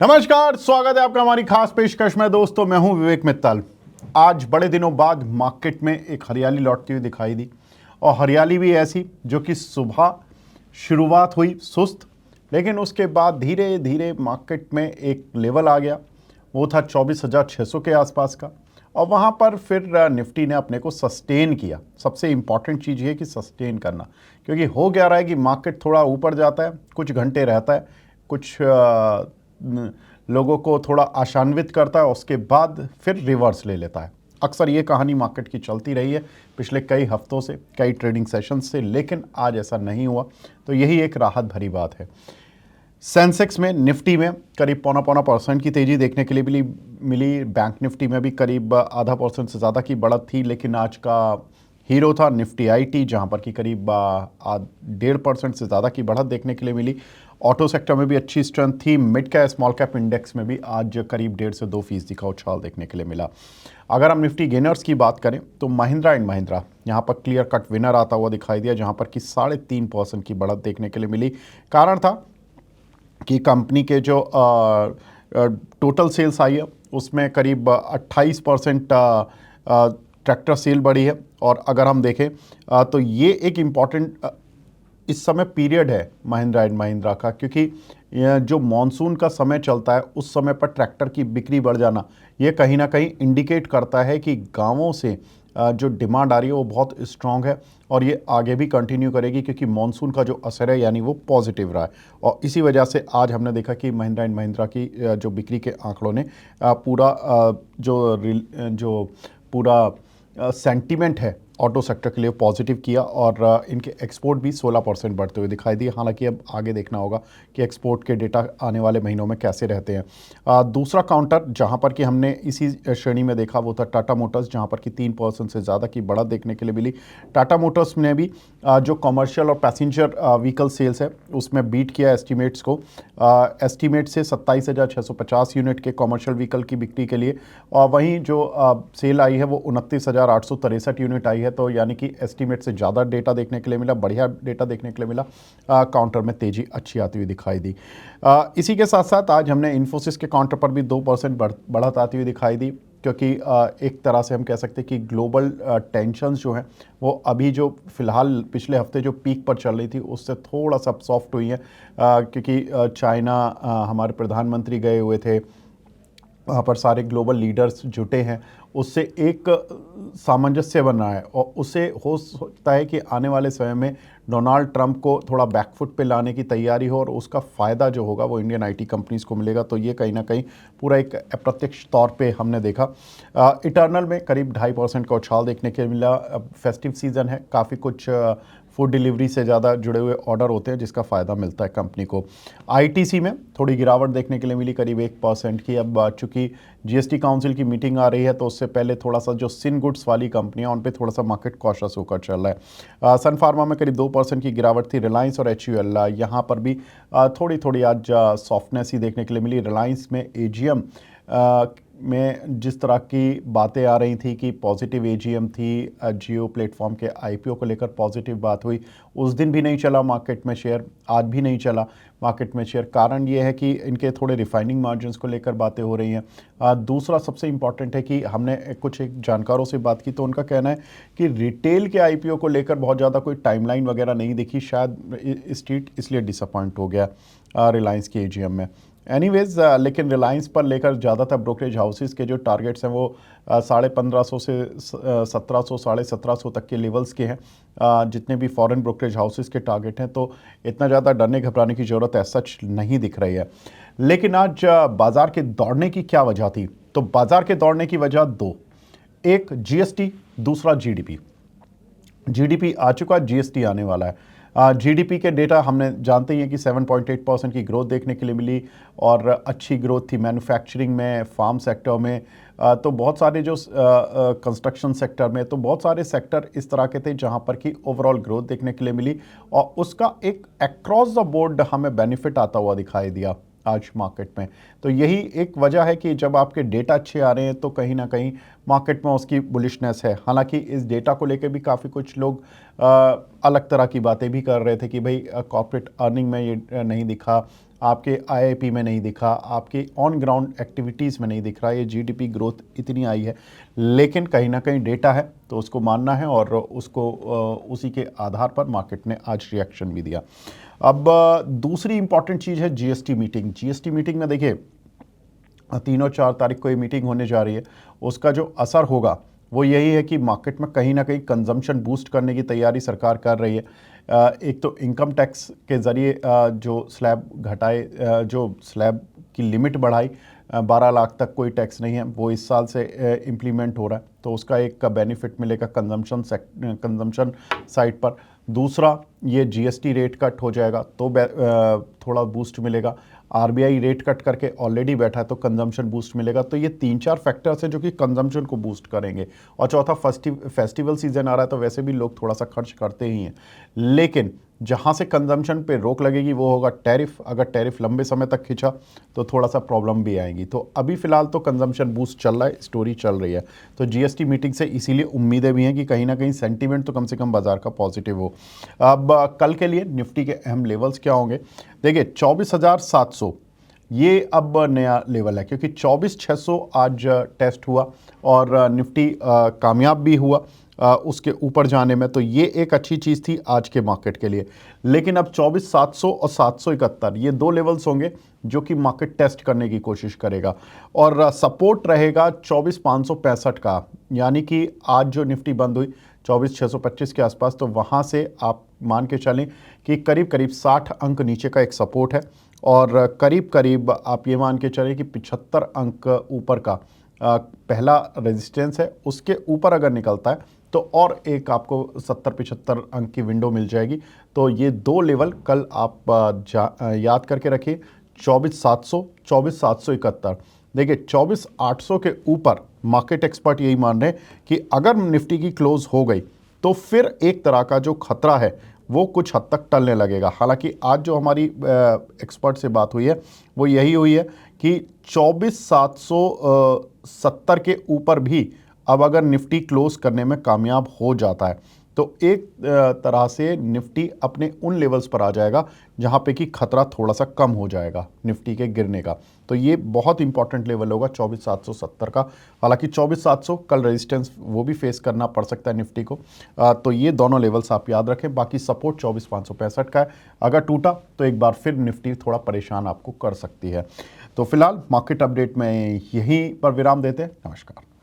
नमस्कार, स्वागत है आपका हमारी खास पेशकश में। दोस्तों, मैं हूं विवेक मित्तल। आज बड़े दिनों बाद मार्केट में एक हरियाली लौटती हुई दिखाई दी, और हरियाली भी ऐसी जो कि सुबह शुरुआत हुई सुस्त, लेकिन उसके बाद धीरे धीरे मार्केट में एक लेवल आ गया। वो था 24,600 के आसपास का, और वहाँ पर फिर निफ्टी ने अपने को सस्टेन किया। सबसे इम्पॉर्टेंट चीज़ ये कि सस्टेन करना, क्योंकि हो क्या रहा है कि मार्केट थोड़ा ऊपर जाता है, कुछ घंटे रहता है, कुछ लोगों को थोड़ा आशान्वित करता है, उसके बाद फिर रिवर्स ले लेता है। अक्सर ये कहानी मार्केट की चलती रही है पिछले कई हफ्तों से, कई ट्रेडिंग सेशंस से, लेकिन आज ऐसा नहीं हुआ, तो यही एक राहत भरी बात है। सेंसेक्स में, निफ्टी में करीब पौना परसेंट की तेज़ी देखने के लिए मिली। बैंक निफ्टी में भी करीब आधा परसेंट से ज़्यादा की बढ़त थी, लेकिन आज का हीरो था निफ्टी आईटी, जहां पर कि करीब 1.5% से ज़्यादा की बढ़त देखने के लिए मिली। ऑटो सेक्टर में भी अच्छी स्ट्रेंथ थी। Mid cap small cap index में भी आज करीब 1.5 से 2% का उछाल देखने के लिए मिला। अगर हम निफ्टी गेनर्स की बात करें तो महिंद्रा एंड महिंद्रा यहाँ पर क्लियर कट विनर आता हुआ दिखाई दिया, जहाँ पर कि 3.5% की बढ़त देखने के लिए मिली। कारण था कि कंपनी के जो टोटल सेल्स आई है उसमें करीब 28% ट्रैक्टर सेल बढ़ी है। और अगर हम देखें तो ये एक इम्पॉर्टेंट इस समय पीरियड है महिंद्रा एंड महिंद्रा का, क्योंकि जो मॉनसून का समय चलता है उस समय पर ट्रैक्टर की बिक्री बढ़ जाना, ये कहीं ना कहीं इंडिकेट करता है कि गांवों से जो डिमांड आ रही है वो बहुत स्ट्रांग है, और ये आगे भी कंटिन्यू करेगी, क्योंकि मॉनसून का जो असर है यानी वो पॉजिटिव रहा है। और इसी वजह से आज हमने देखा कि महिंद्रा एंड महिंद्रा की जो बिक्री के आंकड़ों ने पूरा जो पूरा सेंटीमेंट है ऑटो सेक्टर के लिए पॉजिटिव किया, और इनके एक्सपोर्ट भी 16% बढ़ते हुए दिखाई दिए। हालांकि अब आगे देखना होगा कि एक्सपोर्ट के डेटा आने वाले महीनों में कैसे रहते हैं। दूसरा काउंटर जहां पर कि हमने इसी श्रेणी में देखा वो था टाटा मोटर्स, जहां पर कि 3% से ज़्यादा की बढ़त देखने के लिए मिली। टाटा मोटर्स ने भी जो कमर्शियल और पैसेंजर व्हीकल सेल्स है उसमें बीट किया एस्टिमेट्स को। एस्टिमेट से 27,650 यूनिट के कमर्शियल व्हीकल की बिक्री के लिए, और वहीं जो सेल आई है वो 29,863 यूनिट आई है। तो यानी कि एस्टीमेट से ज़्यादा डेटा देखने के लिए मिला, बढ़िया डेटा देखने के लिए मिला। काउंटर में तेज़ी अच्छी आती हुई दिखाई दी। इसी के साथ साथ आज हमने इन्फोसिस के काउंटर पर भी 2% बढ़त आती हुई दिखाई दी, क्योंकि एक तरह से हम कह सकते हैं कि ग्लोबल टेंशन्स जो हैं वो अभी जो फिलहाल पिछले हफ्ते जो पीक पर चल रही थी उससे थोड़ा सा सॉफ्ट हुई है, क्योंकि चाइना हमारे प्रधानमंत्री गए हुए थे, वहाँ पर सारे ग्लोबल लीडर्स जुटे हैं, उससे एक सामंजस्य बन रहा है, और उससे हो सकता है कि आने वाले समय में डोनाल्ड ट्रंप को थोड़ा बैकफुट पे लाने की तैयारी हो, और उसका फ़ायदा जो होगा वो इंडियन आईटी कंपनीज़ को मिलेगा। तो ये कहीं ना कहीं पूरा एक अप्रत्यक्ष तौर पे हमने देखा। इटर्नल में करीब 2.5% का उछाल देखने के मिला। फेस्टिव सीज़न है, काफ़ी कुछ फूड डिलीवरी से ज़्यादा जुड़े हुए ऑर्डर होते हैं, जिसका फ़ायदा मिलता है कंपनी को। आईटीसी में थोड़ी गिरावट देखने के लिए मिली, करीब 1% की। अब चूँकि जीएसटी काउंसिल की मीटिंग आ रही है, तो उससे पहले थोड़ा सा जो सिन गुड्स वाली कंपनियां उन पे थोड़ा सा मार्केट कॉशस होकर चल रहा है। सन फार्मा में करीब 2% की गिरावट थी। रिलायंस और एचयूएल यहाँ पर भी थोड़ी आज सॉफ्टनेस ही देखने के लिए मिली। रिलायंस में एजीएम में जिस तरह की बातें आ रही थी कि पॉजिटिव एजीएम थी, जियो प्लेटफॉर्म के आईपीओ को लेकर पॉजिटिव बात हुई, उस दिन भी नहीं चला मार्केट में शेयर, आज भी नहीं चला मार्केट में शेयर। कारण ये है कि इनके थोड़े रिफाइनिंग मार्जिन्स को लेकर बातें हो रही हैं। दूसरा सबसे इम्पॉर्टेंट है कि हमने कुछ एक जानकारों से बात की, तो उनका कहना है कि रिटेल के आईपीओ को लेकर बहुत ज़्यादा कोई टाइमलाइन वगैरह नहीं दिखी, शायद स्ट्रीट इसलिए डिसअपॉइंट हो गया रिलायंस के एजीएम में। एनीवेज, लेकिन रिलायंस पर लेकर ज़्यादातर ब्रोकरेज हाउसेस के जो टारगेट्स हैं वो 1550 से 1700 1750 तक के लेवल्स के हैं, जितने भी फॉरेन ब्रोकरेज हाउसेस के टारगेट हैं। तो इतना ज़्यादा डरने घबराने की ज़रूरत एज सच नहीं दिख रही है। लेकिन आज बाज़ार के दौड़ने की क्या वजह थी? तो बाज़ार के दौड़ने की वजह दो, एक जीएसटी, दूसरा जीडीपी। जीडीपी आ चुका, जीएसटी आने वाला है। जीडीपी के डेटा हमने जानते ही हैं कि 7.8% की ग्रोथ देखने के लिए मिली, और अच्छी ग्रोथ थी मैन्युफैक्चरिंग में, फार्म सेक्टर में, तो बहुत सारे जो कंस्ट्रक्शन सेक्टर में, तो बहुत सारे सेक्टर इस तरह के थे जहां पर कि ओवरऑल ग्रोथ देखने के लिए मिली, और उसका एक अक्रॉस द बोर्ड हमें बेनिफिट आता हुआ दिखाई दिया आज मार्केट में। तो यही एक वजह है कि जब आपके डेटा अच्छे आ रहे हैं तो कहीं ना कहीं मार्केट में उसकी बुलिशनेस है। हालांकि इस डेटा को लेकर भी काफ़ी कुछ लोग अलग तरह की बातें भी कर रहे थे कि भाई कॉर्पोरेट अर्निंग में ये नहीं दिखा, आपके आईआईपी में नहीं दिखा, आपके ऑन ग्राउंड एक्टिविटीज़ में नहीं दिख रहा, ये जीडीपी ग्रोथ इतनी आई है, लेकिन कहीं ना कहीं डेटा है तो उसको मानना है और उसको उसी के आधार पर मार्केट ने आज रिएक्शन भी दिया। अब दूसरी इंपॉर्टेंट चीज़ है जीएसटी मीटिंग। जीएसटी मीटिंग में देखिए 3 और 4 तारीख को ये मीटिंग होने जा रही है। उसका जो असर होगा वो यही है कि मार्केट में कहीं ना कहीं कंजम्पशन बूस्ट करने की तैयारी सरकार कर रही है। एक तो इनकम टैक्स के ज़रिए जो स्लैब घटाए, जो स्लैब की लिमिट बढ़ाई, 12 लाख तक कोई टैक्स नहीं है, वो इस साल से इम्प्लीमेंट हो रहा है, तो उसका एक बेनिफिट मिलेगा कंजम्पशन साइड पर। दूसरा, ये जीएसटी रेट कट हो जाएगा तो थोड़ा बूस्ट मिलेगा। आरबीआई रेट कट करके ऑलरेडी बैठा है तो कंजम्पशन बूस्ट मिलेगा। तो ये 3-4 फैक्टर्स हैं जो कि कंजम्पशन को बूस्ट करेंगे। और चौथा, फेस्टिवल सीजन आ रहा है तो वैसे भी लोग थोड़ा सा खर्च करते ही हैं, लेकिन जहाँ से कंजम्पशन पे रोक लगेगी वो होगा टैरिफ। अगर टैरिफ लंबे समय तक खिंचा तो थोड़ा सा प्रॉब्लम भी आएगी। तो अभी फ़िलहाल तो कंजम्पशन बूस्ट चल रहा है, स्टोरी चल रही है। तो जीएसटी मीटिंग से इसीलिए उम्मीदें भी हैं कि कहीं ना कहीं सेंटीमेंट तो कम से कम बाजार का पॉजिटिव हो। अब कल के लिए निफ्टी के अहम लेवल्स क्या होंगे? देखिए 24,700 ये अब नया लेवल है, क्योंकि 24,600 आज टेस्ट हुआ और निफ्टी कामयाब भी हुआ उसके ऊपर जाने में, तो ये एक अच्छी चीज़ थी आज के मार्केट के लिए। लेकिन अब 24,700 और 771 ये 2 लेवल्स होंगे जो कि मार्केट टेस्ट करने की कोशिश करेगा। और सपोर्ट रहेगा 24,565 का, यानी कि आज जो निफ्टी बंद हुई 24,625 के आसपास, तो वहाँ से आप मान के चलें कि करीब करीब 60 अंक नीचे का एक सपोर्ट है और करीब करीब आप ये मान के चलें कि 75 अंक ऊपर का पहला रेजिस्टेंस है। उसके ऊपर अगर निकलता है तो और एक आपको 70-75 अंक की विंडो मिल जाएगी। तो ये 2 लेवल कल आप याद करके रखिए, 24,700, 24,771। देखिए 24,800 के ऊपर मार्केट एक्सपर्ट यही मान रहे हैं कि अगर निफ्टी की क्लोज हो गई तो फिर एक तरह का जो खतरा है वो कुछ हद तक टलने लगेगा। हालांकि आज जो हमारी एक्सपर्ट से बात हुई है वो यही हुई है कि 24,770 के ऊपर भी अब अगर निफ्टी क्लोज करने में कामयाब हो जाता है तो एक तरह से निफ्टी अपने उन लेवल्स पर आ जाएगा जहां पे कि खतरा थोड़ा सा कम हो जाएगा निफ्टी के गिरने का। तो ये बहुत इंपॉर्टेंट लेवल होगा 24,770 का। हालांकि 24,700 कल रेजिस्टेंस वो भी फेस करना पड़ सकता है निफ्टी को। तो ये दोनों लेवल्स आप याद रखें। बाकी सपोर्ट 24,565 का है, अगर टूटा तो एक बार फिर निफ्टी थोड़ा परेशान आपको कर सकती है। तो फिलहाल मार्केट अपडेट में यहीं पर विराम देते हैं। नमस्कार।